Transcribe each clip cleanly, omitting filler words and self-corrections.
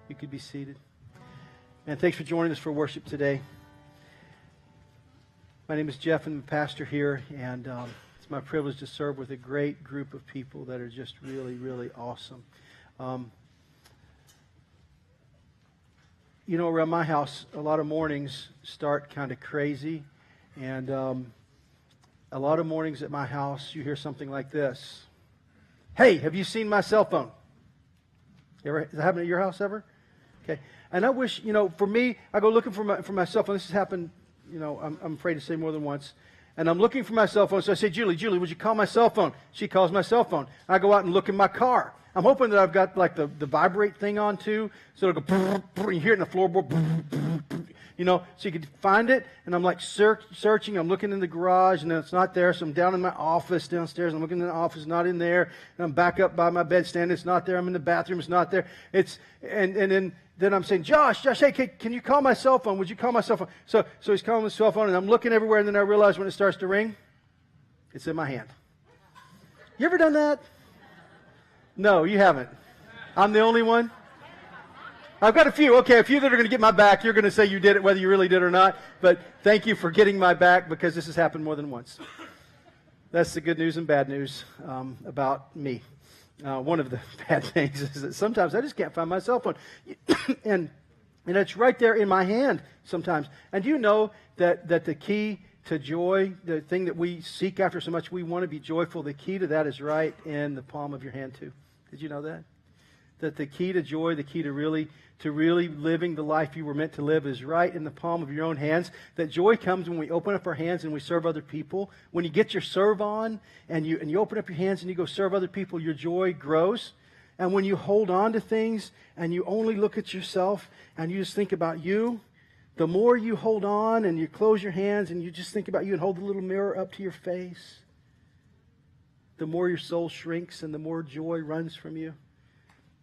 You could be seated. And thanks for joining us for worship today. My name is Jeff. I'm the pastor here, and it's my privilege to serve with a great group of people that are just really, really awesome. You know, around my house, a lot of mornings start kind of crazy, and a lot of mornings at my house, you hear something like this. Hey, have you seen my cell phone? Has that happened at your house ever? Okay. And I wish, you know, for me, I go looking for my cell phone. This has happened, you know, I'm afraid to say more than once. And I'm looking for my cell phone. So I say, Julie, would you call my cell phone? She calls my cell phone. I go out and look in my car. I'm hoping that I've got like the vibrate thing on too. So it'll go, you hear it in the floorboard, you know, so you can find it. And I'm like searching. I'm looking in the garage and then it's not there. So I'm down in my office downstairs. I'm looking in the office, not in there. And I'm back up by my bedstand. It's not there. I'm in the bathroom. It's not there. And then I'm saying, Josh, hey, can you call my cell phone? Would you call my cell phone? So he's calling the cell phone, and I'm looking everywhere, and then I realize when it starts to ring, it's in my hand. You ever done that? No, you haven't. I'm the only one? I've got a few. Okay, a few that are going to get my back. You're going to say you did it, whether you really did or not. But thank you for getting my back, because this has happened more than once. That's the good news and bad news about me. One of the bad things is that sometimes I just can't find my cell phone. and it's right there in my hand sometimes. And do you know that the key to joy, the thing that we seek after so much, we want to be joyful, the key to that is right in the palm of your hand too. Did you know that? That the key to joy, the key to really living the life you were meant to live is right in the palm of your own hands. That joy comes when we open up our hands and we serve other people. When you get your serve on and you open up your hands and you go serve other people, your joy grows. And when you hold on to things and you only look at yourself and you just think about you, the more you hold on and you close your hands and you just think about you and hold the little mirror up to your face, the more your soul shrinks and the more joy runs from you.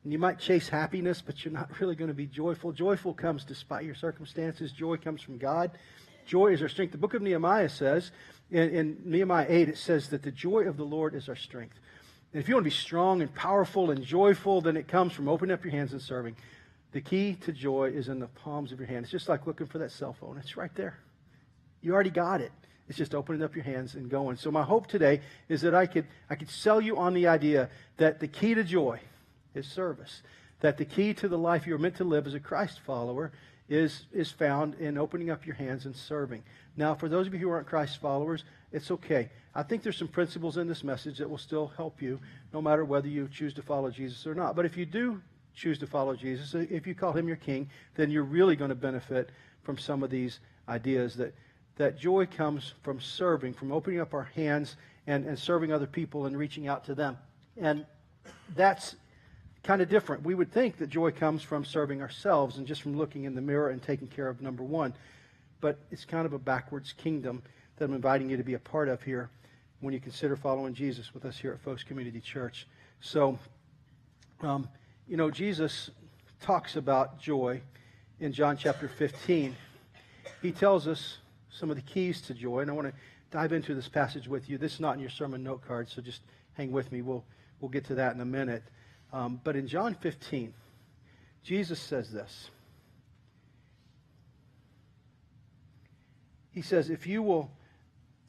And you might chase happiness, but you're not really going to be joyful. Joyful comes despite your circumstances. Joy comes from God. Joy is our strength. The book of Nehemiah says, in Nehemiah 8, it says that the joy of the Lord is our strength. And if you want to be strong and powerful and joyful, then it comes from opening up your hands and serving. The key to joy is in the palms of your hands. It's just like looking for that cell phone. It's right there. You already got it. It's just opening up your hands and going. So my hope today is that I could sell you on the idea that the key to joy is service. That the key to the life you're meant to live as a Christ follower is found in opening up your hands and serving. Now, for those of you who aren't Christ followers, it's okay. I think there's some principles in this message that will still help you, no matter whether you choose to follow Jesus or not. But if you do choose to follow Jesus, if you call him your king, then you're really going to benefit from some of these ideas that joy comes from serving, from opening up our hands and serving other people and reaching out to them. And that's kind of different. We would think that joy comes from serving ourselves and just from looking in the mirror and taking care of number one. But it's kind of a backwards kingdom that I'm inviting you to be a part of here when you consider following Jesus with us here at Phos Community Church. So, you know, Jesus talks about joy in John chapter 15. He tells us some of the keys to joy, and I want to dive into this passage with you. This is not in your sermon note card, so just hang with me. We'll get to that in a minute. But in John 15, Jesus says this. He says, if you'll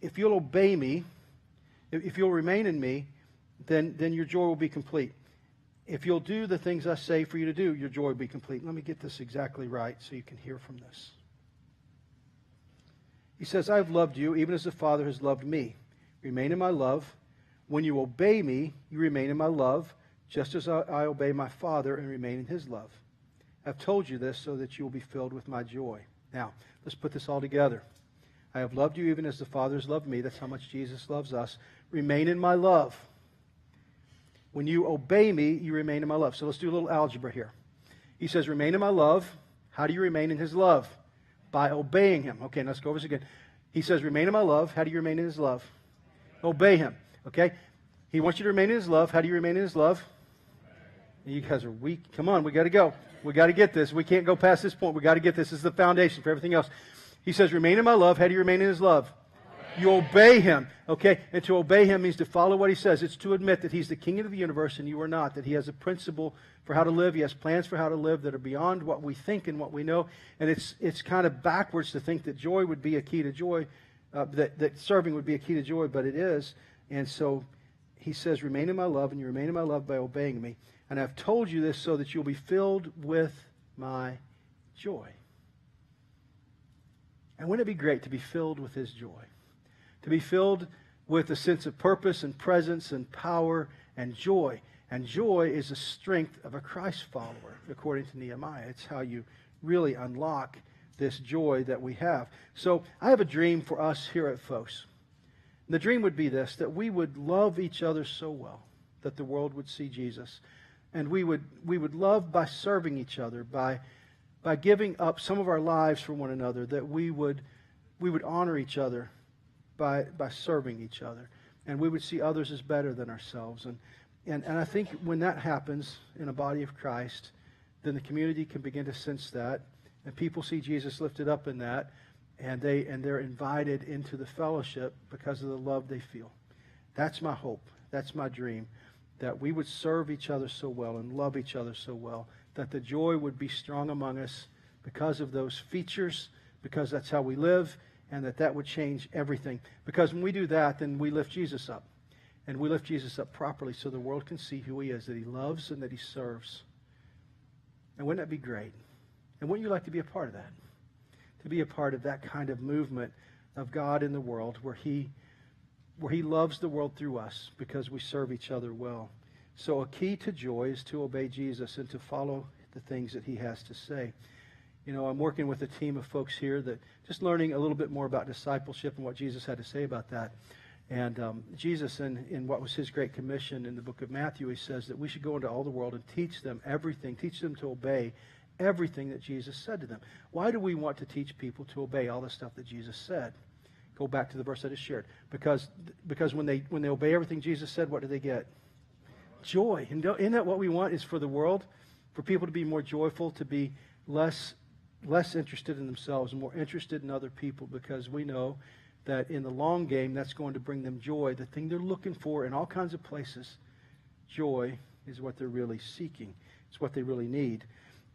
obey me, if you'll remain in me, then your joy will be complete. If you'll do the things I say for you to do, your joy will be complete. Let me get this exactly right so you can hear from this. He says, I have loved you even as the Father has loved me. Remain in my love. When you obey me, you remain in my love, just as I obey my Father and remain in his love. I've told you this so that you will be filled with my joy. Now, let's put this all together. I have loved you even as the Father has loved me. That's how much Jesus loves us. Remain in my love. When you obey me, you remain in my love. So let's do a little algebra here. He says, remain in my love. How do you remain in his love? By obeying him. Okay, let's go over this again. He says, remain in my love. How do you remain in his love? Obey him. Okay? He wants you to remain in his love. How do you remain in his love? You guys are weak. Come on, we got to go. We got to get this. We can't go past this point. We got to get this. This is the foundation for everything else. He says, remain in my love. How do you remain in his love? You obey Him, okay? And to obey Him means to follow what He says. It's to admit that He's the King of the universe and you are not, that He has a principle for how to live. He has plans for how to live that are beyond what we think and what we know. And it's kind of backwards to think that joy would be a key to joy, that serving would be a key to joy, but it is. And so He says, remain in my love, and you remain in my love by obeying me. And I've told you this so that you'll be filled with my joy. And wouldn't it be great to be filled with His joy? To be filled with a sense of purpose and presence and power and joy. And joy is the strength of a Christ follower, according to Nehemiah. It's how you really unlock this joy that we have. So I have a dream for us here at Phos. And the dream would be this, that we would love each other so well that the world would see Jesus. And we would love by serving each other, by giving up some of our lives for one another, that we would honor each other by serving each other. And we would see others as better than ourselves. And I think when that happens in a body of Christ, then the community can begin to sense that. And people see Jesus lifted up in that. And they're invited into the fellowship because of the love they feel. That's my hope. That's my dream. That we would serve each other so well and love each other so well. That the joy would be strong among us because of those features. Because that's how we live. And that would change everything. Because when we do that, then we lift Jesus up. And we lift Jesus up properly so the world can see who He is. That He loves and that He serves. And wouldn't that be great? And wouldn't you like to be a part of that? To be a part of that kind of movement of God in the world where He loves the world through us because we serve each other well. So a key to joy is to obey Jesus and to follow the things that He has to say. You know, I'm working with a team of folks here that just learning a little bit more about discipleship and what Jesus had to say about that. And Jesus, in what was His Great Commission in the book of Matthew, He says that we should go into all the world and teach them everything, teach them to obey everything that Jesus said to them. Why do we want to teach people to obey all the stuff that Jesus said? Go back to the verse I just shared. Because when they obey everything Jesus said, what do they get? Joy. And isn't that what we want, is for the world? For people to be more joyful, to be less interested in themselves and more interested in other people, because we know that in the long game, that's going to bring them joy. The thing they're looking for in all kinds of places, joy is what they're really seeking. It's what they really need.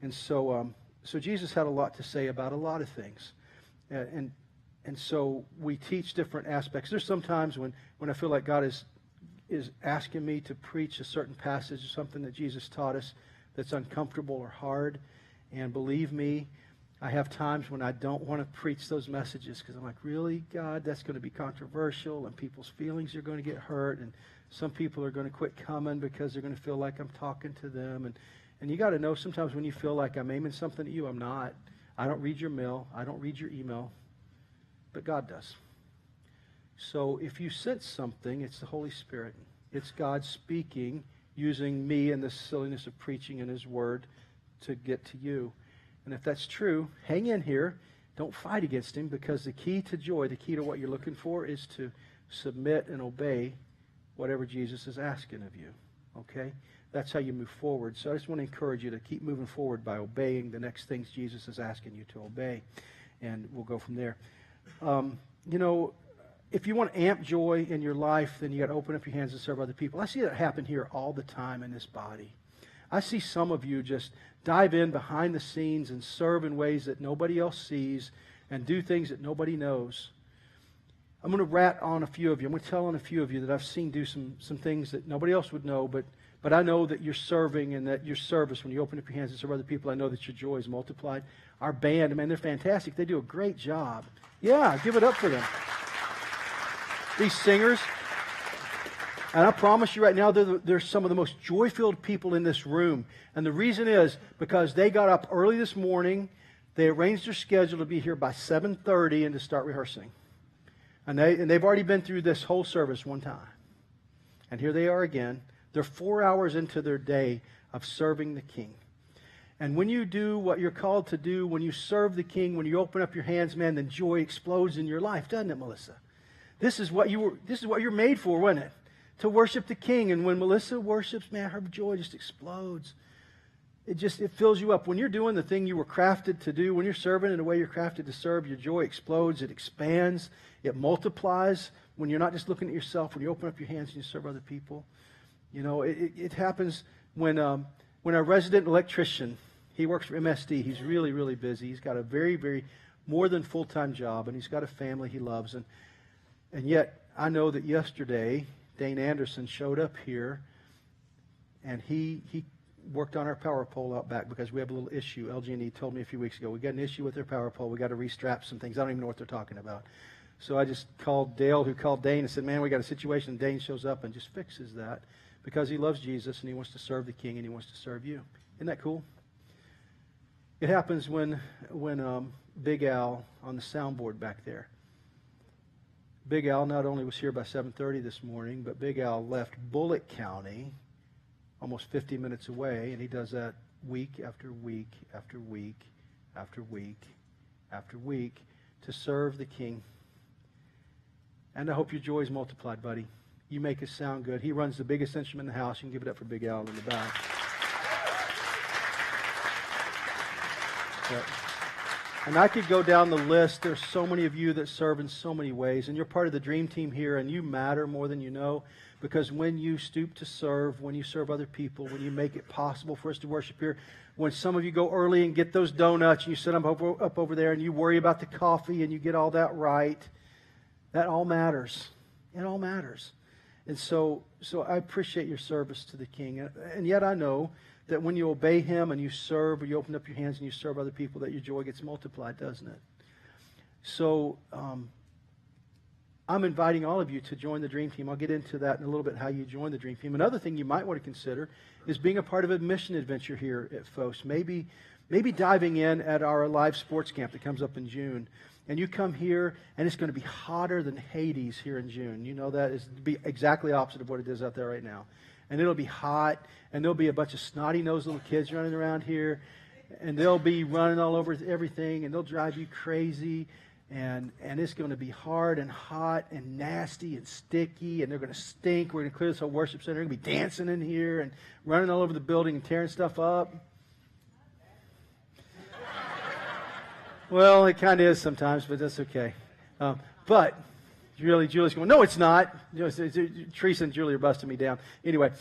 And so Jesus had a lot to say about a lot of things. And so we teach different aspects. There's sometimes when I feel like God is asking me to preach a certain passage or something that Jesus taught us that's uncomfortable or hard. And believe me, I have times when I don't want to preach those messages because I'm like, really, God, that's going to be controversial and people's feelings are going to get hurt and some people are going to quit coming because they're going to feel like I'm talking to them. And you got to know sometimes when you feel like I'm aiming something at you, I'm not. I don't read your mail. I don't read your email. But God does. So if you sense something, it's the Holy Spirit. It's God speaking, using me and the silliness of preaching in His Word to get to you. And if that's true, hang in here. Don't fight against Him, because the key to joy, the key to what you're looking for, is to submit and obey whatever Jesus is asking of you. Okay? That's how you move forward. So I just want to encourage you to keep moving forward by obeying the next things Jesus is asking you to obey. And we'll go from there. You know, if you want to amp joy in your life, then you got to open up your hands and serve other people. I see that happen here all the time in this body. I see some of you just dive in behind the scenes and serve in ways that nobody else sees and do things that nobody knows. I'm going to rat on a few of you. I'm going to tell on a few of you that I've seen do some things that nobody else would know, but I know that you're serving and that your service, when you open up your hands and serve other people, I know that your joy is multiplied. Our band, man, they're fantastic. They do a great job. Yeah, give it up for them. These singers, and I promise you right now, they're some of the most joy-filled people in this room. And the reason is because they got up early this morning. They arranged their schedule to be here by 7:30 and to start rehearsing. And they've already been through this whole service one time. And here they are again. They're 4 hours into their day of serving the King. And when you do what you're called to do, when you serve the King, when you open up your hands, man, then joy explodes in your life, doesn't it, Melissa? This is what you're made for, wasn't it? To worship the King. And when Melissa worships, man, her joy just explodes. it fills you up. When you're doing the thing you were crafted to do, when you're serving in the way you're crafted to serve, your joy explodes, it expands, it multiplies. When you're not just looking at yourself, when you open up your hands and you serve other people. You know, it happens when our resident electrician, he works for MSD. He's really, really busy. He's got a very, very more than full-time job, and he's got a family he loves. And yet, I know that yesterday, Dane Anderson showed up here, and he worked on our power pole out back because we have a little issue. LG&E told me a few weeks ago, we got an issue with their power pole. We got to restrap some things. I don't even know what they're talking about. So I just called Dale, who called Dane, and said, man, we got a situation. And Dane shows up and just fixes that because he loves Jesus and he wants to serve the King and he wants to serve you. Isn't that cool? It happens when Big Al on the soundboard back there. Big Al not only was here by 7:30 this morning, but Big Al left Bullitt County almost 50 minutes away, and he does that week after week after week after week after week to serve the King. And I hope your joy is multiplied, buddy. You make us sound good. He runs the biggest instrument in the house. You can give it up for Big Al in the back. But, and I could go down the list. There's so many of you that serve in so many ways, and you're part of the dream team here, and you matter more than you know. Because when you stoop to serve, when you serve other people, when you make it possible for us to worship here, when some of you go early and get those donuts and you sit up over there and you worry about the coffee and you get all that right, that all matters. It all matters. And so I appreciate your service to the King. And yet I know that when you obey Him and you serve, or you open up your hands and you serve other people, that your joy gets multiplied, doesn't it? So I'm inviting all of you to join the Dream Team. I'll get into that in a little bit, how you join the Dream Team. Another thing you might want to consider is being a part of a mission adventure here at Phos. Maybe diving in at our live sports camp that comes up in June. And you come here, and it's going to be hotter than Hades here in June. You know that is be exactly opposite of what it is out there right now. And it'll be hot, and there'll be a bunch of snotty-nosed little kids running around here, and they'll be running all over everything, and they'll drive you crazy. And it's going to be hard and hot and nasty and sticky, and they're going to stink. We're going to clear this whole worship center. We're going to be dancing in here and running all over the building and tearing stuff up. Well, it kind of is sometimes, but that's okay. But Julie's going, no, it's not. Teresa and Julie are busting me down. Anyway,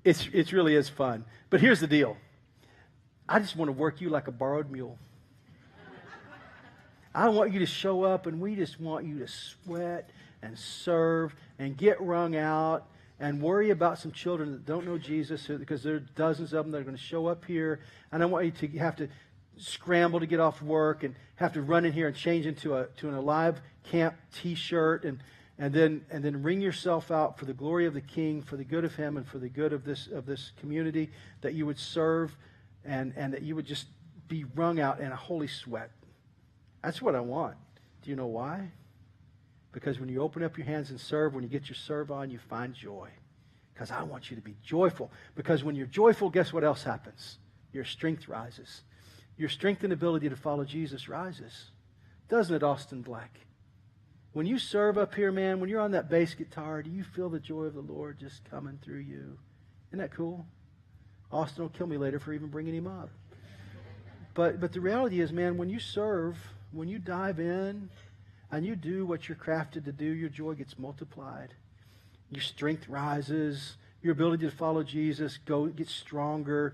it really is fun. But here's the deal. I just want to work you like a borrowed mule. I want you to show up, and we just want you to sweat and serve and get wrung out and worry about some children that don't know Jesus, because there are dozens of them that are going to show up here. And I want you to have to scramble to get off work and have to run in here and change into an Alive Camp T-shirt and then wring yourself out for the glory of the King, for the good of Him, and for the good of this community, that you would serve and that you would just be wrung out in a holy sweat. That's what I want. Do you know why? Because when you open up your hands and serve, when you get your serve on, you find joy. Because I want you to be joyful. Because when you're joyful, guess what else happens? Your strength rises. Your strength and ability to follow Jesus rises. Doesn't it, Austin Black? When you serve up here, man, when you're on that bass guitar, do you feel the joy of the Lord just coming through you? Isn't that cool? Austin will kill me later for even bringing him up. But the reality is, man, when you serve, when you dive in and you do what you're crafted to do, your joy gets multiplied. Your strength rises. Your ability to follow Jesus gets stronger.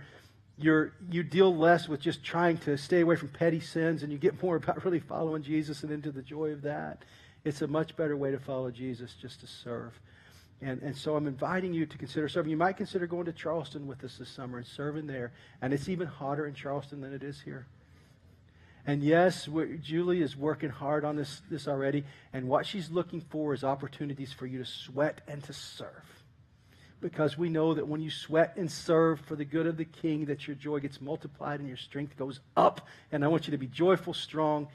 You deal less with just trying to stay away from petty sins, and you get more about really following Jesus and into the joy of that. It's a much better way to follow Jesus, just to serve. And so I'm inviting you to consider serving. You might consider going to Charleston with us this summer and serving there. And it's even hotter in Charleston than it is here. And yes, Julie is working hard on this already. And what she's looking for is opportunities for you to sweat and to serve. Because we know that when you sweat and serve for the good of the King, that your joy gets multiplied and your strength goes up. And I want you to be joyful, strong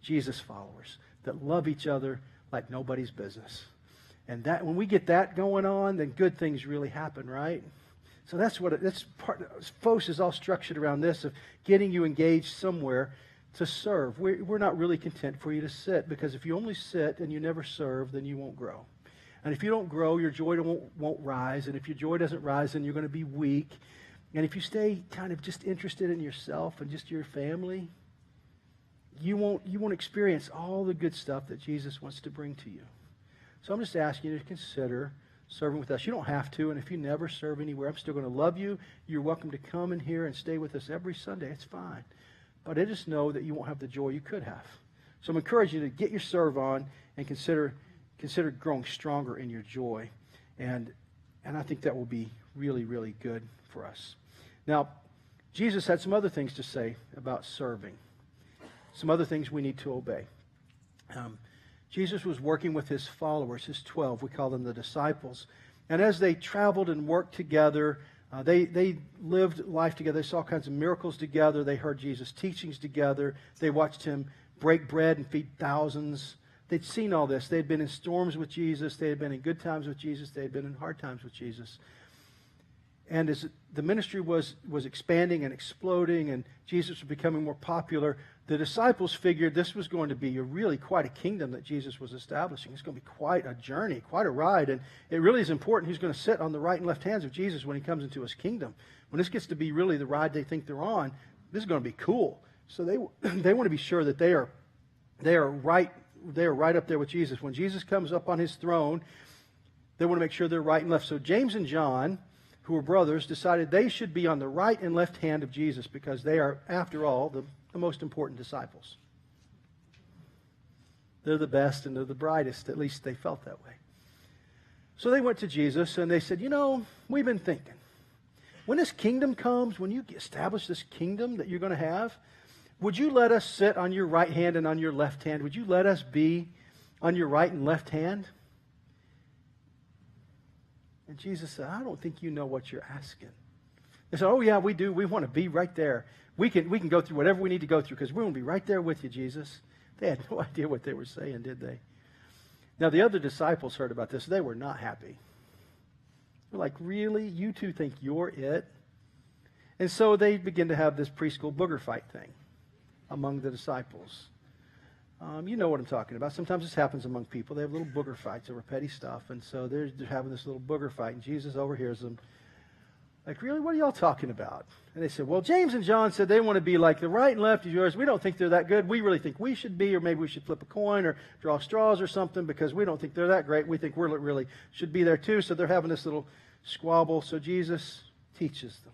Jesus followers that love each other like nobody's business. And that when we get that going on, then good things really happen, right? So that's part. Phos is all structured around this, of getting you engaged somewhere to serve. We're not really content for you to sit, because if you only sit and you never serve, then you won't grow. And if you don't grow, your joy won't rise. And if your joy doesn't rise, then you're going to be weak. And if you stay kind of just interested in yourself and just your family, you won't experience all the good stuff that Jesus wants to bring to you. So I'm just asking you to consider serving with us. You don't have to, and if you never serve anywhere, I'm still going to love you. You're welcome to come in here and stay with us every Sunday. It's fine. But I just know that you won't have the joy you could have. So I'm encouraging you to get your serve on and consider growing stronger in your joy. And I think that will be really, really good for us. Now, Jesus had some other things to say about serving. Some other things we need to obey. Jesus was working with his followers, his 12. We call them the disciples. And as they traveled and worked together, they lived life together. They saw all kinds of miracles together. They heard Jesus' teachings together. They watched him break bread and feed thousands. They'd seen all this. They had been in storms with Jesus. They had been in good times with Jesus. They had been in hard times with Jesus. And as the ministry was expanding and exploding and Jesus was becoming more popular, the disciples figured this was going to be really quite a kingdom that Jesus was establishing. It's going to be quite a journey, quite a ride. And it really is important who's going to sit on the right and left hands of Jesus when he comes into his kingdom. When this gets to be really the ride they think they're on, this is going to be cool. So they want to be sure that they are right up there with Jesus. When Jesus comes up on his throne, they want to make sure they're right and left. So James and John, who were brothers, decided they should be on the right and left hand of Jesus because they are, after all, the most important disciples. They're the best and they're the brightest. At least they felt that way. So they went to Jesus and they said, we've been thinking, when this kingdom comes, when you establish this kingdom that you're going to have, would you let us sit on your right hand and on your left hand? Would you let us be on your right and left hand? And Jesus said, I don't think you know what you're asking. They said, oh yeah, we do. We want to be right there. We can go through whatever we need to go through because we want to be right there with you, Jesus. They had no idea what they were saying, did they? Now the other disciples heard about this. They were not happy. They're like, really? You two think you're it? And so they begin to have this preschool booger fight thing among the disciples. You know what I'm talking about. Sometimes this happens among people. They have little booger fights over petty stuff. And so they're having this little booger fight. And Jesus overhears them. Like, really? What are y'all talking about? And they said, well, James and John said they want to be like the right and left of yours. We don't think they're that good. We really think we should be, or maybe we should flip a coin or draw straws or something because we don't think they're that great. We think we really should be there too. So they're having this little squabble. So Jesus teaches them.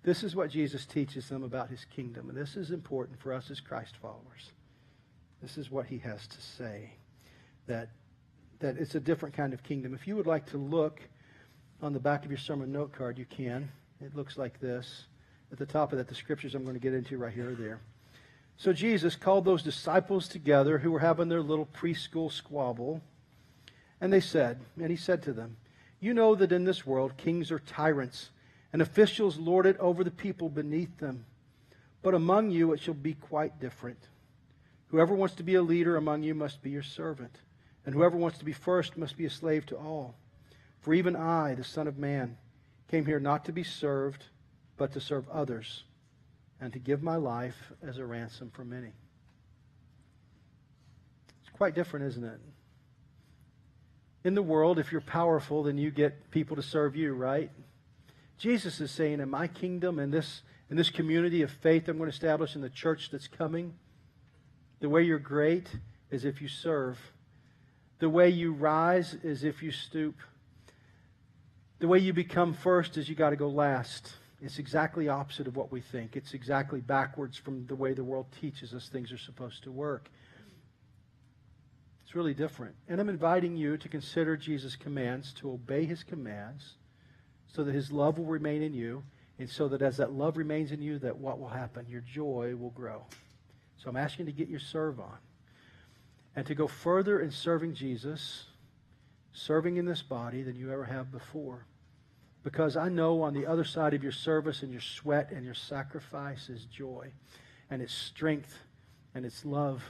This is what Jesus teaches them about his kingdom. And this is important for us as Christ followers. This is what he has to say, that it's a different kind of kingdom. If you would like to look on the back of your sermon note card, you can. It looks like this. At the top of that, the scriptures I'm going to get into right here or there. So Jesus called those disciples together who were having their little preschool squabble. And he said to them, you know that in this world kings are tyrants, and officials lord it over the people beneath them. But among you it shall be quite different. Whoever wants to be a leader among you must be your servant, and whoever wants to be first must be a slave to all. For even I, the Son of Man, came here not to be served, but to serve others, and to give my life as a ransom for many. It's quite different, isn't it? In the world, if you're powerful, then you get people to serve you, right? Jesus is saying, in my kingdom, in this community of faith I'm going to establish in the church that's coming, the way you're great is if you serve. The way you rise is if you stoop. The way you become first is you got to go last. It's exactly opposite of what we think. It's exactly backwards from the way the world teaches us things are supposed to work. It's really different. And I'm inviting you to consider Jesus' commands, to obey his commands, so that his love will remain in you, and so that as that love remains in you, that what will happen? Your joy will grow. So I'm asking you to get your serve on and to go further in serving Jesus, serving in this body than you ever have before. Because I know on the other side of your service and your sweat and your sacrifice is joy, and it's strength, and it's love.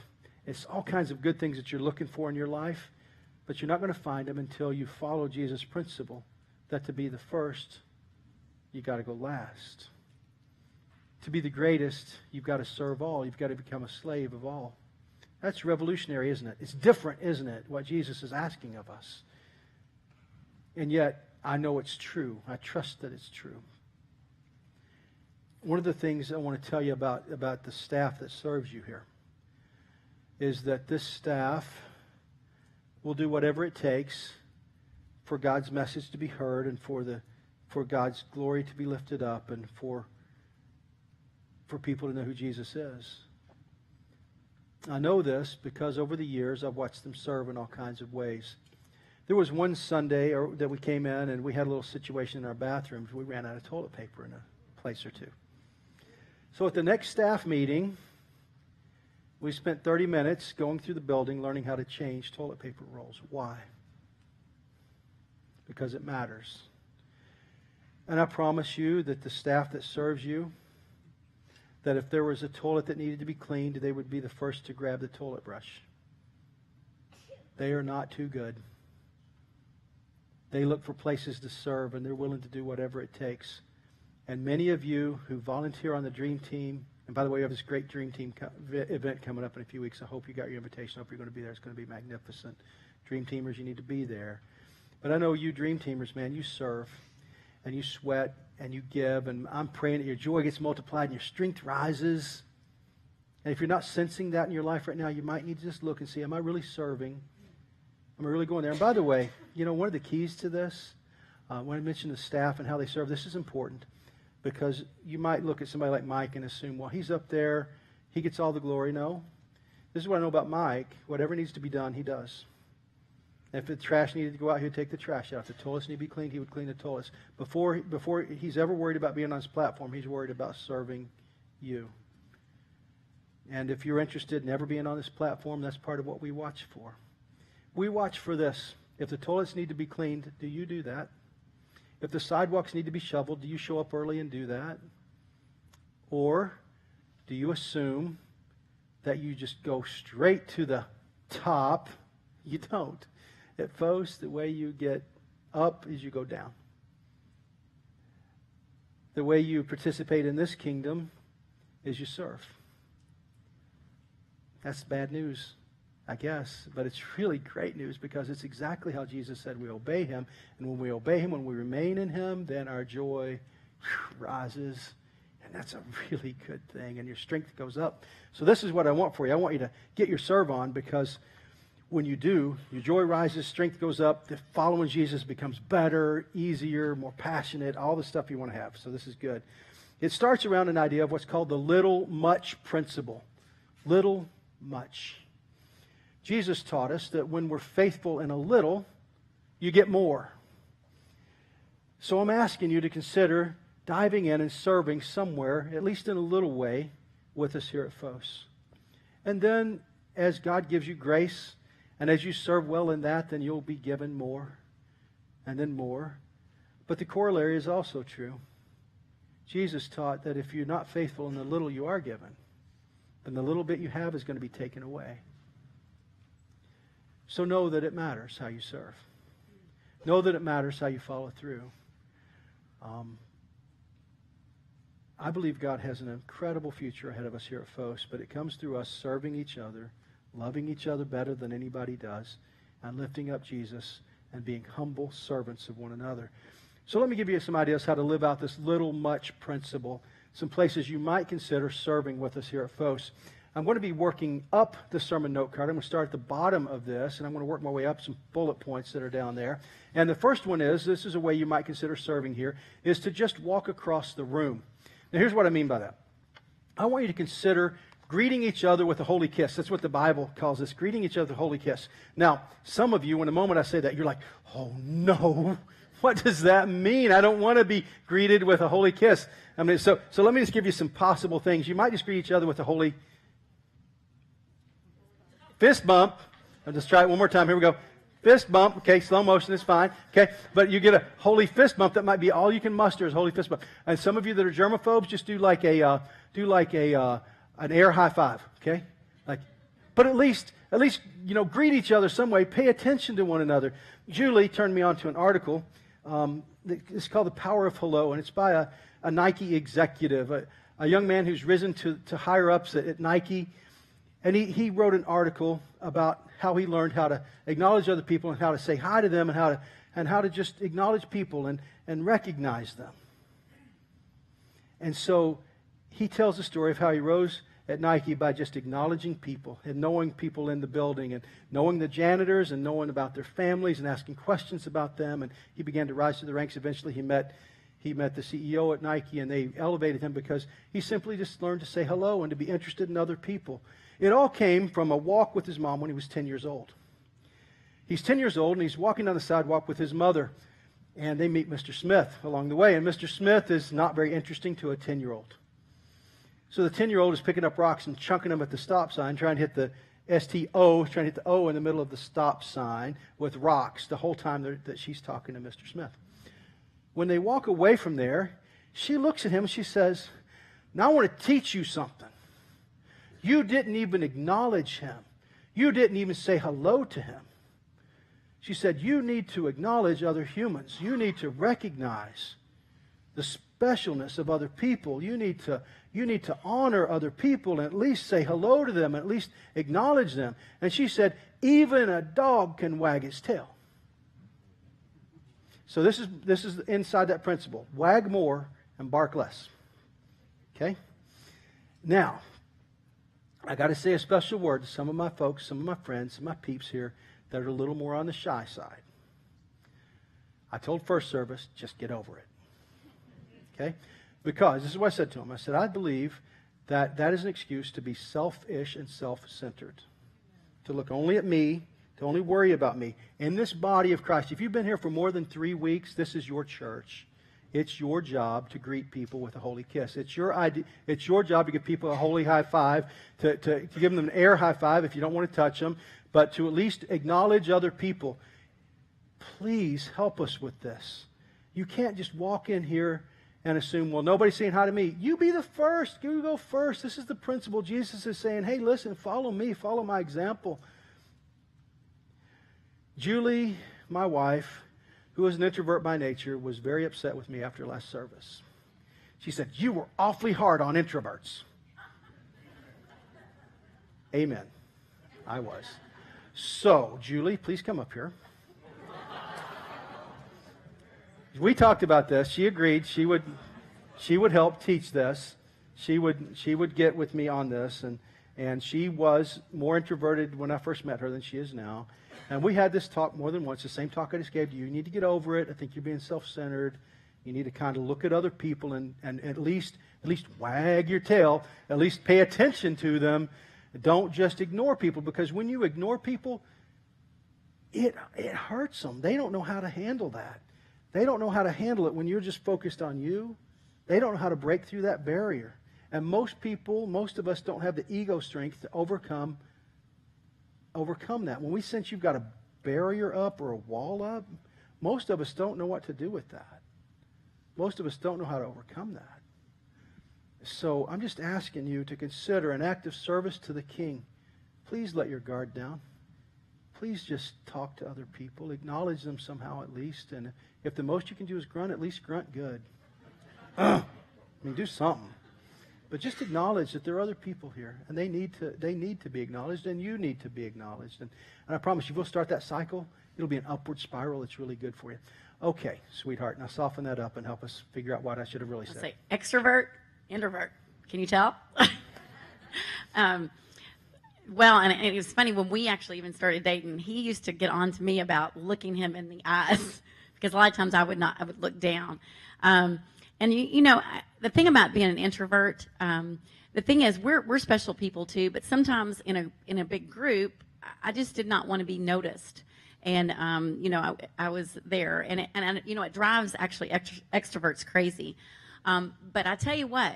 It's all kinds of good things that you're looking for in your life, but you're not going to find them until you follow Jesus' principle that to be the first, you got to go last. To be the greatest, you've got to serve all. You've got to become a slave of all. That's revolutionary, isn't it? It's different, isn't it, what Jesus is asking of us? And yet, I know it's true. I trust that it's true. one of the things I want to tell you about the staff that serves you here is that this staff will do whatever it takes for God's message to be heard and for God's glory to be lifted up and for people to know who Jesus is. I know this because over the years I've watched them serve in all kinds of ways. There was one Sunday that we came in and we had a little situation in our bathrooms. We ran out of toilet paper in a place or two. So at the next staff meeting, we spent 30 minutes going through the building learning how to change toilet paper rolls. Why? Because it matters. And I promise you that the staff that serves you, that if there was a toilet that needed to be cleaned, they would be the first to grab the toilet brush. They are not too good. They look for places to serve, and they're willing to do whatever it takes. And many of you who volunteer on the Dream Team, and by the way, we have this great Dream Team event coming up in a few weeks. I hope you got your invitation. I hope you're going to be there. It's going to be magnificent. Dream Teamers, you need to be there. But I know you Dream Teamers, man, you serve, and you sweat, and you give, and I'm praying that your joy gets multiplied and your strength rises. And if you're not sensing that in your life right now, you might need to just look and see, am I really serving? Am I really going there? And by the way, you know, one of the keys to this, when I mentioned the staff and how they serve, this is important because you might look at somebody like Mike and assume, well, he's up there, he gets all the glory. No. This is what I know about Mike. Whatever needs to be done, he does. If the trash needed to go out, he would take the trash out. If the toilets need to be cleaned, he would clean the toilets. Before he's ever worried about being on his platform, he's worried about serving you. And if you're interested in ever being on this platform, that's part of what we watch for. We watch for this. If the toilets need to be cleaned, do you do that? If the sidewalks need to be shoveled, do you show up early and do that? Or do you assume that you just go straight to the top? You don't. At Phos, the way you get up is you go down. The way you participate in this kingdom is you serve. That's bad news, I guess, but it's really great news because it's exactly how Jesus said we obey him. And when we obey him, when we remain in him, then our joy rises. And that's a really good thing. And your strength goes up. So this is what I want for you. I want you to get your serve on because when you do, your joy rises, strength goes up, the following Jesus becomes better, easier, more passionate, all the stuff you want to have. So this is good. It starts around an idea of what's called the little much principle. Little much. Jesus taught us that when we're faithful in a little, you get more. So I'm asking you to consider diving in and serving somewhere, at least in a little way, with us here at Phos. And then, as God gives you grace, and as you serve well in that, then you'll be given more, and then more. But the corollary is also true. Jesus taught that if you're not faithful in the little you are given, then the little bit you have is going to be taken away. So know that it matters how you serve. Know that it matters how you follow through. I believe God has an incredible future ahead of us here at Phos, but it comes through us serving each other, loving each other better than anybody does, and lifting up Jesus and being humble servants of one another. So let me give you some ideas how to live out this little much principle, some places you might consider serving with us here at Phos. I'm going to be working up the sermon note card. I'm going to start at the bottom of this, and I'm going to work my way up some bullet points that are down there. And the first one is, this is a way you might consider serving here, is to just walk across the room. Now here's what I mean by that. I want you to consider greeting each other with a holy kiss. That's what the Bible calls this, greeting each other with a holy kiss. Now, some of you, in the moment I say that, you're like, oh no, what does that mean? I don't want to be greeted with a holy kiss. I mean, so let me just give you some possible things. You might just greet each other with a holy fist bump. I'll just try it one more time. Here we go. Fist bump. Okay, slow motion is fine. Okay, but you get a holy fist bump. That might be all you can muster is holy fist bump. And some of you that are germaphobes, just do like an air high five. Okay, but at least greet each other some way. Pay attention to one another. Julie turned me on to an article. It's called "The Power of Hello," and it's by a Nike executive, a young man who's risen to higher ups at Nike. And he wrote an article about how he learned how to acknowledge other people and how to say hi to them and how to just acknowledge people and recognize them. And so he tells the story of how he rose at Nike by just acknowledging people and knowing people in the building and knowing the janitors and knowing about their families and asking questions about them. And he began to rise through the ranks. Eventually he met the CEO at Nike, and they elevated him because he simply just learned to say hello and to be interested in other people. It all came from a walk with his mom when he was 10 years old. He's 10 years old, and he's walking down the sidewalk with his mother, and they meet Mr. Smith along the way. And Mr. Smith is not very interesting to a 10-year-old. So the 10-year-old is picking up rocks and chunking them at the stop sign, trying to hit the S-T-O, trying to hit the O in the middle of the stop sign with rocks the whole time that she's talking to Mr. Smith. When they walk away from there, she looks at him and she says, "Now I want to teach you something. You didn't even acknowledge him. You didn't even say hello to him." She said, "You need to acknowledge other humans. You need to recognize the specialness of other people. You need to honor other people and at least say hello to them, at least acknowledge them." And she said, "Even a dog can wag its tail." So this is inside that principle. Wag more and bark less. Okay? Now, I got to say a special word to some of my folks, some of my friends, some of my peeps here that are a little more on the shy side. I told first service, just get over it. Okay? Because this is what I said to them. I said, I believe that is an excuse to be selfish and self-centered. To look only at me, to only worry about me. In this body of Christ, if you've been here for more than 3 weeks, this is your church. It's your job to greet people with a holy kiss. It's your job to give people a holy high five, to give them an air high five if you don't want to touch them, but to at least acknowledge other people. Please help us with this. You can't just walk in here and assume, well, nobody's saying hi to me. You be the first. You go first. This is the principle. Jesus is saying, hey, listen, follow me. Follow my example. Julie, my wife, who is an introvert by nature, was very upset with me after last service. She said, "You were awfully hard on introverts." Amen. I was. So, Julie, please come up here. We talked about this. She agreed she would help teach this. She would get with me on this, and she was more introverted when I first met her than she is now. And we had this talk more than once, the same talk I just gave to you. You need to get over it. I think you're being self-centered. You need to kind of look at other people and at least wag your tail, at least pay attention to them. Don't just ignore people, because when you ignore people, it hurts them. They don't know how to handle that. They don't know how to handle it when you're just focused on you. They don't know how to break through that barrier. And most of us don't have the ego strength to overcome that. When we sense you've got a barrier up or a wall up, most of us don't know what to do with that. Most of us don't know how to overcome that. So I'm just asking you to consider an act of service to the King. Please let your guard down. Please just talk to other people. Acknowledge them somehow at least. And if the most you can do is grunt, at least grunt good. I mean, do something. But just acknowledge that there are other people here, and they need to be acknowledged, and you need to be acknowledged. And I promise you, we'll start that cycle. It'll be an upward spiral that's really good for you. Okay, sweetheart, now soften that up and help us figure out what I should have really said. Say extrovert, introvert. Can you tell? Well, and it was funny, when we actually even started dating, he used to get on to me about looking him in the eyes, because a lot of times I would look down. And you know, the thing about being an introvert, the thing is we're special people too, but sometimes in a big group, I just did not want to be noticed. And you know, I was there, and you know, it drives actually extroverts crazy. But I tell you what,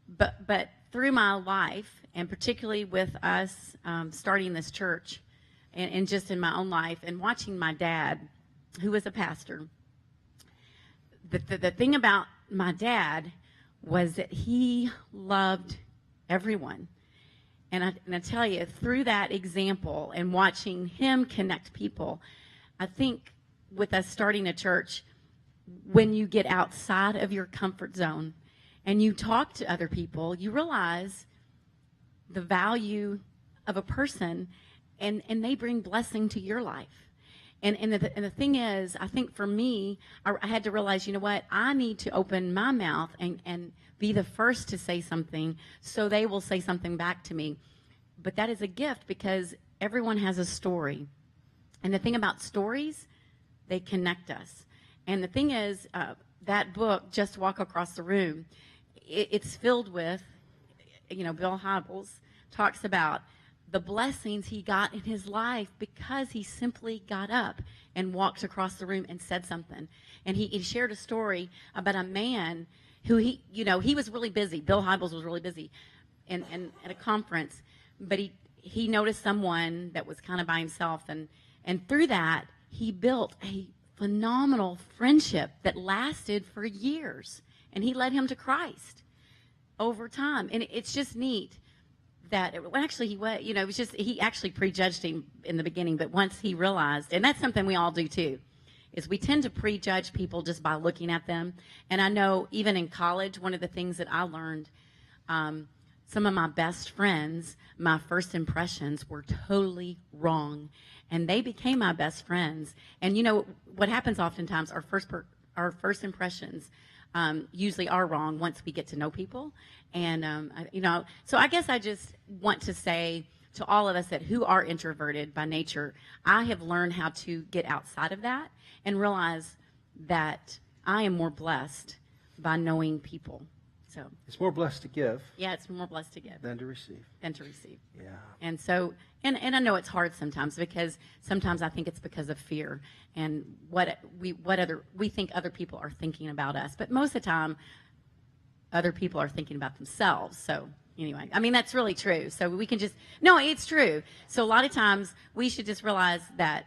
but through my life, and particularly with us starting this church, and just in my own life, and watching my dad, who was a pastor, the thing about my dad was that he loved everyone. And I tell you, through that example and watching him connect people, I think with us starting a church, when you get outside of your comfort zone and you talk to other people, you realize the value of a person, and they bring blessing to your life. And the thing is, I think for me, I had to realize, you know what, I need to open my mouth and be the first to say something so they will say something back to me. But that is a gift because everyone has a story. And the thing about stories, they connect us. And the thing is, that book, Just Walk Across the Room, it's filled with, Bill Hybels talks about the blessings he got in his life because he simply got up and walked across the room and said something. And he shared a story about a man who he was really busy. Bill Hybels was really busy and at a conference, but he noticed someone that was kind of by himself, and through that, he built a phenomenal friendship that lasted for years, and he led him to Christ over time. And it's just neat that he actually prejudged him in the beginning, but once he realized, and that's something we all do too, is we tend to prejudge people just by looking at them. And I know even in college, one of the things that I learned, some of my best friends, my first impressions were totally wrong, and they became my best friends. And what happens oftentimes, our first impressions usually are wrong once we get to know people. And, so I guess I just want to say to all of us who are introverted by nature, I have learned how to get outside of that and realize that I am more blessed by knowing people. So it's more blessed to give. Yeah, it's more blessed to give than to receive. Yeah. And so, and I know it's hard sometimes because sometimes I think it's because of fear and what we think other people are thinking about us. But most of the time, other people are thinking about themselves. So anyway, I mean, that's really true. So we can no, it's true. So a lot of times we should just realize that,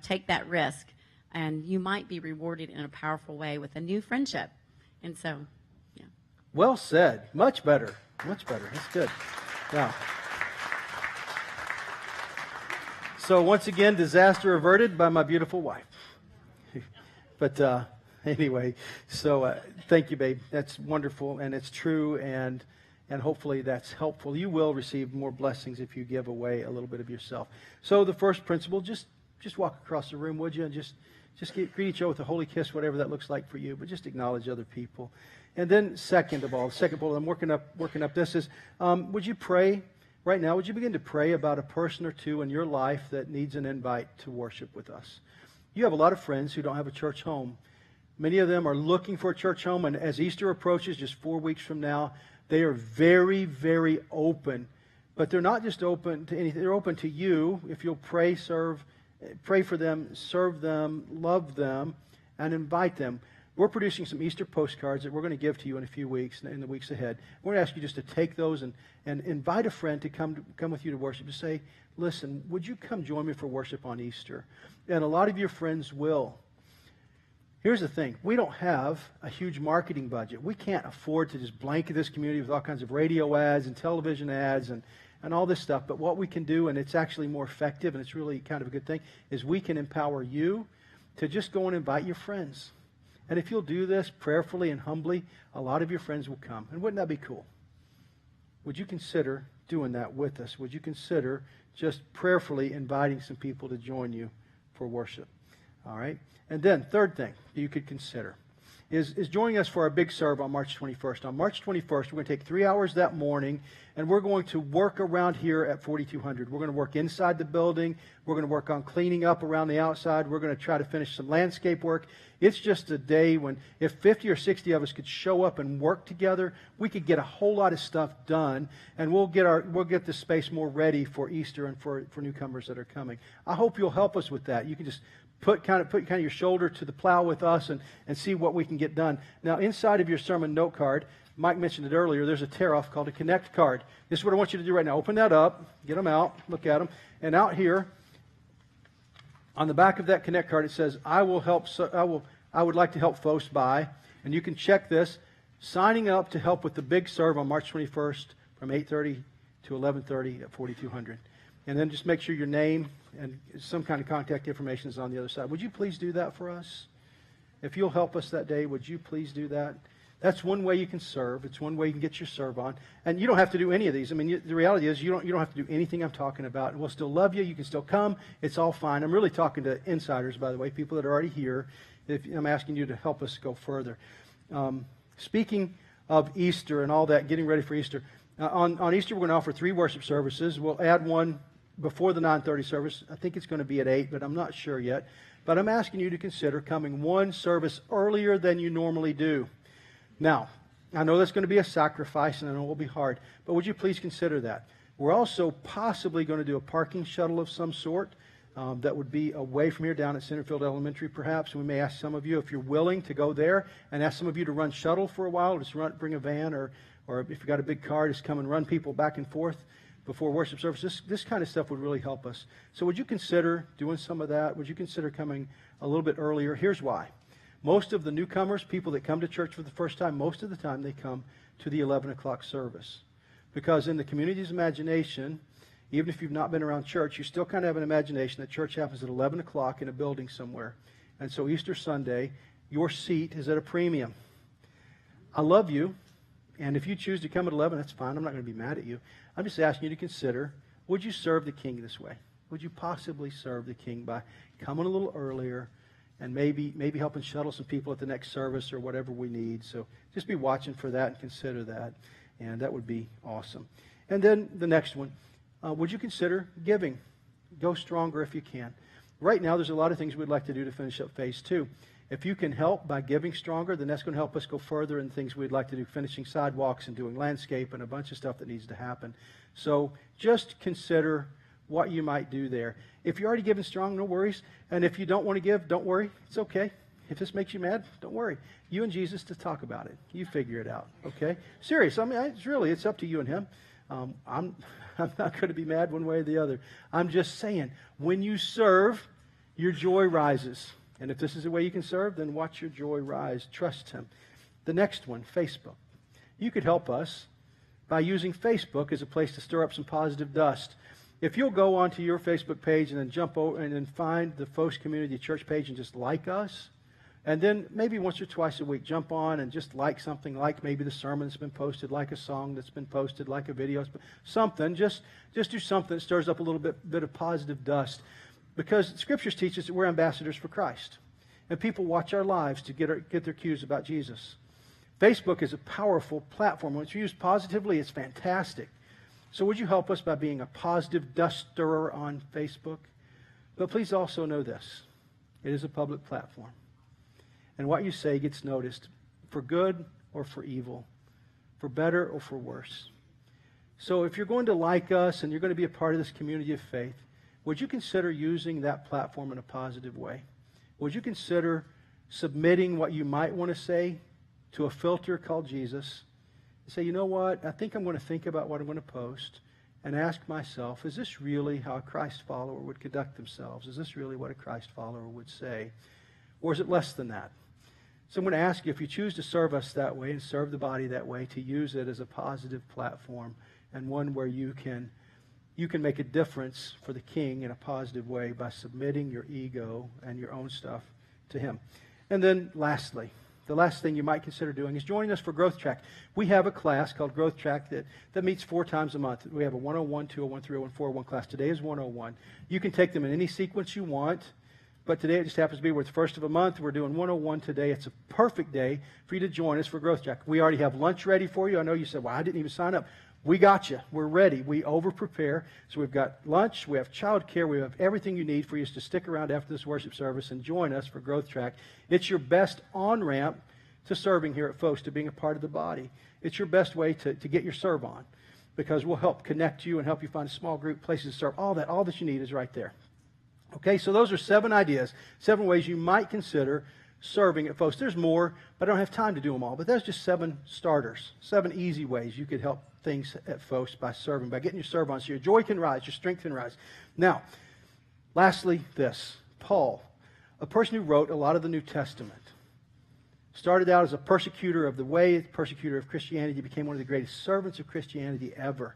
take that risk, and you might be rewarded in a powerful way with a new friendship. And so, yeah. Well said. Much better. Much better. That's good. Yeah. So once again, disaster averted by my beautiful wife. But anyway, so thank you, babe. That's wonderful, and it's true, and hopefully that's helpful. You will receive more blessings if you give away a little bit of yourself. So the first principle, just walk across the room, would you? And just greet each other with a holy kiss, whatever that looks like for you, but just acknowledge other people. And then second of all, the second bullet I'm working up this is, would you pray right now? Would you begin to pray about a person or two in your life that needs an invite to worship with us? You have a lot of friends who don't have a church home. Many of them are looking for a church home, and as Easter approaches, just 4 weeks from now, they are very, very open. But they're not just open to anything. They're open to you if you'll pray for them, serve them, love them, and invite them. We're producing some Easter postcards that we're going to give to you in a few weeks, in the weeks ahead. We're going to ask you just to take those and invite a friend to come with you to worship. To say, listen, would you come join me for worship on Easter? And a lot of your friends will. Here's the thing. We don't have a huge marketing budget. We can't afford to just blanket this community with all kinds of radio ads and television ads and all this stuff. But what we can do, and it's actually more effective, and it's really kind of a good thing, is we can empower you to just go and invite your friends. And if you'll do this prayerfully and humbly, a lot of your friends will come. And wouldn't that be cool? Would you consider doing that with us? Would you consider just prayerfully inviting some people to join you for worship? All right? And then, third thing you could consider is joining us for our big serve on March 21st. On March 21st, we're going to take 3 hours that morning, and we're going to work around here at 4200. We're going to work inside the building. We're going to work on cleaning up around the outside. We're going to try to finish some landscape work. It's just a day when if 50 or 60 of us could show up and work together, we could get a whole lot of stuff done, and we'll get the space more ready for Easter and for newcomers that are coming. I hope you'll help us with that. You can just put kind of your shoulder to the plow with us and see what we can get done. Now, inside of your sermon note card, Mike mentioned it earlier, there's a tear-off called a Connect card. This is what I want you to do right now. Open that up, get them out, look at them, and out here, on the back of that Connect card, it says, I would like to help Phos by, and you can check this, signing up to help with the big serve on March 21st from 8:30 to 11:30 at 4200. And then just make sure your name and some kind of contact information is on the other side. Would you please do that for us? If you'll help us that day, would you please do that? That's one way you can serve. It's one way you can get your serve on. And you don't have to do any of these. I mean, the reality is you don't have to do anything I'm talking about. And we'll still love you. You can still come. It's all fine. I'm really talking to insiders, by the way, people that are already here. I'm asking you to help us go further. Speaking of Easter and all that, getting ready for Easter, on Easter we're going to offer 3 worship services. We'll add one before the 9:30 service. I think it's going to be at 8, but I'm not sure yet. But I'm asking you to consider coming one service earlier than you normally do. Now, I know that's going to be a sacrifice, and I know it will be hard, but would you please consider that? We're also possibly going to do a parking shuttle of some sort that would be away from here down at Centerfield Elementary, perhaps. We may ask some of you if you're willing to go there, and ask some of you to run shuttle for a while, just bring a van, or if you've got a big car, just come and run people back and forth before worship service. This kind of stuff would really help us. So would you consider doing some of that? Would you consider coming a little bit earlier? Here's why. Most of the newcomers, people that come to church for the first time, most of the time they come to the 11 o'clock service. Because in the community's imagination, even if you've not been around church, you still kind of have an imagination that church happens at 11 o'clock in a building somewhere. And so Easter Sunday, your seat is at a premium. I love you, and if you choose to come at 11, that's fine. I'm not going to be mad at you. I'm just asking you to consider, would you serve the King this way? Would you possibly serve the King by coming a little earlier, and maybe helping shuttle some people at the next service or whatever we need? So just be watching for that and consider that, and that would be awesome. And then the next one, would you consider giving? Go stronger if you can. Right now, there's a lot of things we'd like to do to finish up phase 2. If you can help by giving stronger, then that's going to help us go further in things we'd like to do, finishing sidewalks and doing landscape and a bunch of stuff that needs to happen. So just consider what you might do there. If you're already giving strong, no worries. And if you don't want to give, don't worry. It's okay. If this makes you mad, don't worry. You and Jesus to talk about it. You figure it out, okay? Serious. I mean, it's up to you and him. I'm not going to be mad one way or the other. I'm just saying, when you serve, your joy rises. And if this is the way you can serve, then watch your joy rise. Trust him. The next one, Facebook. You could help us by using Facebook as a place to stir up some positive dust. If you'll go onto your Facebook page and then jump over and then find the Phos Community Church page and just like us, and then maybe once or twice a week jump on and just like something, like maybe the sermon that's been posted, like a song that's been posted, like a video, something. Just do something that stirs up a little bit of positive dust. Because Scriptures teach us that we're ambassadors for Christ. And people watch our lives to get their cues about Jesus. Facebook is a powerful platform. When it's used positively, it's fantastic. So would you help us by being a positive dust stirrer on Facebook? But please also know this. It is a public platform. And what you say gets noticed for good or for evil, for better or for worse. So if you're going to like us and you're going to be a part of this community of faith, would you consider using that platform in a positive way? Would you consider submitting what you might want to say to a filter called Jesus and say, you know what, I think I'm going to think about what I'm going to post and ask myself, is this really how a Christ follower would conduct themselves? Is this really what a Christ follower would say? Or is it less than that? So I'm going to ask you, if you choose to serve us that way and serve the body that way, to use it as a positive platform and one where you can make a difference for the King in a positive way by submitting your ego and your own stuff to him. And then lastly, the last thing you might consider doing is joining us for Growth Track. We have a class called Growth Track that meets 4 times a month. We have a 101, 201, 301, 401 class. Today is 101. You can take them in any sequence you want, but today it just happens to be we're the first of a month. We're doing 101 today. It's a perfect day for you to join us for Growth Track. We already have lunch ready for you. I know you said, well, I didn't even sign up. We got you. We're ready. We over-prepare. So we've got lunch. We have childcare. We have everything you need for you to stick around after this worship service and join us for Growth Track. It's your best on-ramp to serving here at Phos, to being a part of the body. It's your best way to get your serve on, because we'll help connect you and help you find a small group, places to serve. All that you need is right there. Okay, so those are 7 ideas, 7 ways you might consider serving at Phos. There's more, but I don't have time to do them all. But that's just 7 starters, 7 easy ways you could help things at Phos by serving, by getting your serve on, so your joy can rise, your strength can rise. Now, lastly, this. Paul, a person who wrote a lot of the New Testament, started out as a persecutor of the way, a persecutor of Christianity, became one of the greatest servants of Christianity ever.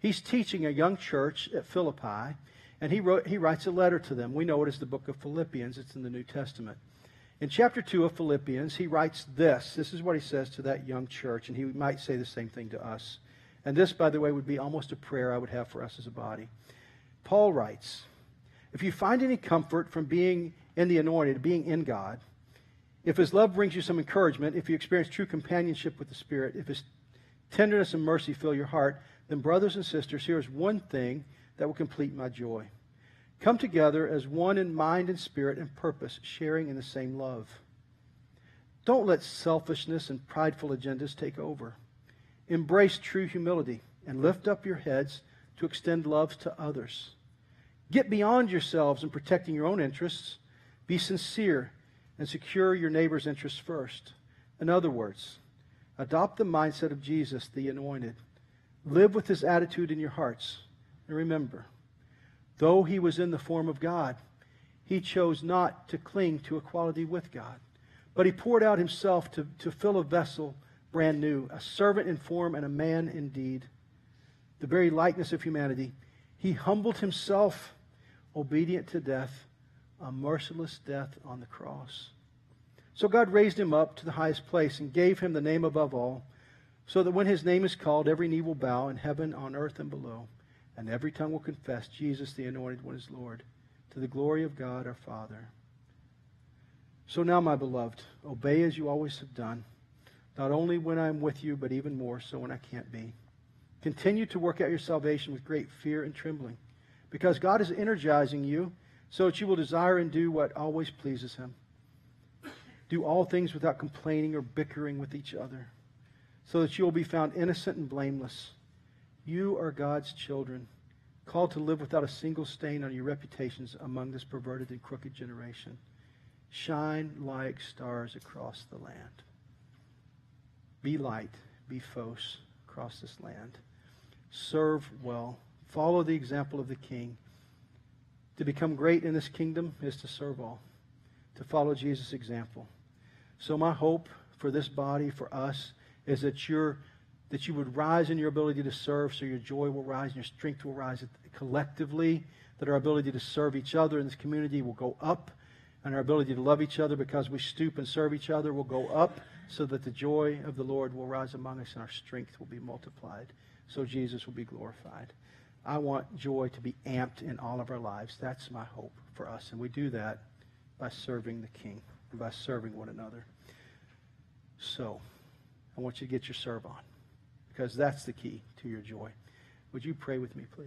He's teaching a young church at Philippi, and he writes a letter to them. We know it as the book of Philippians. It's in the New Testament. In chapter 2 of Philippians, he writes this. This is what he says to that young church, and he might say the same thing to us. And this, by the way, would be almost a prayer I would have for us as a body. Paul writes, if you find any comfort from being in the anointed, being in God, if his love brings you some encouragement, if you experience true companionship with the Spirit, if his tenderness and mercy fill your heart, then brothers and sisters, here is one thing that will complete my joy. Come together as one in mind and spirit and purpose, sharing in the same love. Don't let selfishness and prideful agendas take over. Embrace true humility and lift up your heads to extend love to others. Get beyond yourselves in protecting your own interests. Be sincere and secure your neighbor's interests first. In other words, adopt the mindset of Jesus, the anointed. Live with his attitude in your hearts. And remember, though he was in the form of God, he chose not to cling to equality with God, but he poured out himself to fill a vessel brand new, a servant in form and a man indeed. The very likeness of humanity, he humbled himself, obedient to death, a merciless death on the cross. So God raised him up to the highest place and gave him the name above all, so that when his name is called, every knee will bow in heaven, on earth, and below, and every tongue will confess Jesus, the Anointed One, is Lord, to the glory of God our Father. So now, my beloved, obey as you always have done, not only when I am with you, but even more so when I can't be. Continue to work out your salvation with great fear and trembling, because God is energizing you so that you will desire and do what always pleases him. Do all things without complaining or bickering with each other, so that you will be found innocent and blameless. You are God's children, called to live without a single stain on your reputations among this perverted and crooked generation. Shine like stars across the land. Be light, be Phos across this land. Serve well. Follow the example of the King. To become great in this kingdom is to serve all, to follow Jesus' example. So my hope for this body, for us, is that you would rise in your ability to serve, so your joy will rise and your strength will rise collectively, that our ability to serve each other in this community will go up, and our ability to love each other because we stoop and serve each other will go up, so that the joy of the Lord will rise among us and our strength will be multiplied, so Jesus will be glorified. I want joy to be amped in all of our lives. That's my hope for us, and we do that by serving the King and by serving one another. So, I want you to get your serve on, because that's the key to your joy. Would you pray with me, please?